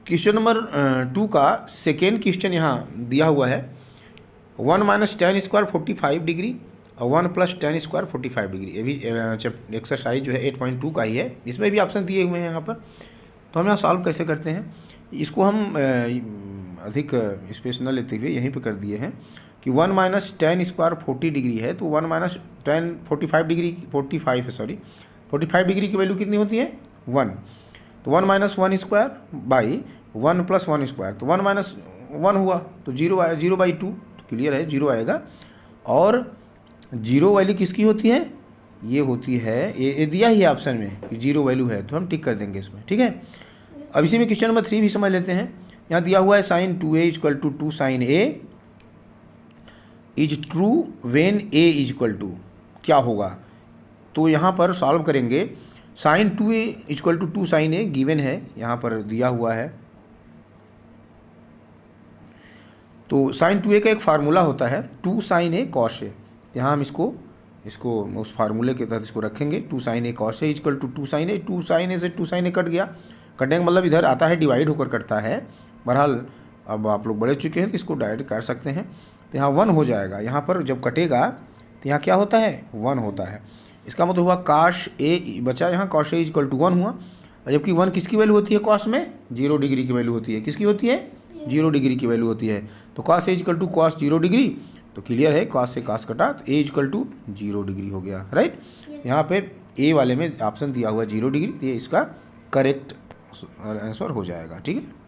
Question number 2 का second question यहाँ दिया हुआ है 1 माइनस टेन स्क्वायर 45 डिग्री और 1 प्लस टेन स्क्वायर 45 डिग्री। ये भी एक्सरसाइज जो है 8.2 का ही है, इसमें भी ऑप्शन दिए हुए हैं यहाँ पर। तो हम यहाँ सॉल्व कैसे करते हैं, इसको हम अधिक स्पेस न लेते हुए यहीं पे कर दिए हैं कि 1 माइनस टेन स्क्वायर 40 डिग्री है, तो 1 माइनस टेन 45 डिग्री 45 डिग्री की वैल्यू कितनी होती है 1, तो 1 minus 1 square by 1 plus 1 square, तो 1 माइनस 1 हुआ तो 0 आया, 0/2, तो क्लियर है 0 आएगा। और 0 वैल्यू किसकी होती है, ये होती है, ये दिया ही है ऑप्शन में कि 0 वैल्यू है, तो हम टिक कर देंगे इसमें, ठीक है। अब इसी में क्वेश्चन नंबर 3 भी समझ लेते हैं। यहाँ दिया हुआ है sine 2a equal to 2 sine a is true when a is equal to, क्या होगा, तो यहाँ पर सॉल्व करेंगे। Sine 2a equal to 2 sine a given है, यहाँ पर दिया हुआ है। तो साइन 2a का एक फार्मूला होता है 2 साइन a कॉस a, यहाँ हम इसको उस फार्मूले के तहत इसको रखेंगे। 2 sine a cos a equal to 2 sine a, 2 sine a से 2 साइन a कट गया, कटने का मतलब इधर आता है डिवाइड होकर कटता है। बहरहाल अब आप लोग बड़े चुके हैं तो इसको डायरेक्ट कर सकते हैं, तो यहाँ 1 हो जाएगा। यहाँ पर जब कटेगा तो यहाँ क्या होता है 1 होता है, इसका मतलब हुआ कॉस a बचा, यहाँ कॉस a इक्वल टू 1 हुआ। और जबकि 1 किसकी वैल्यू होती है कॉस में, 0 डिग्री की वैल्यू होती है, किसकी होती है 0 डिग्री की वैल्यू होती है। तो cos a equal to cos 0 degree, तो क्लियर है कॉस से कॉस कटा तो a इक्वल टू 0 डिग्री हो गया, राइट। यहाँ पे a वाले में ऑप्शन दिया हुआ 0 डिग्री, तो ये इसका करेक्ट आंसर हो जाएगा, ठीक है।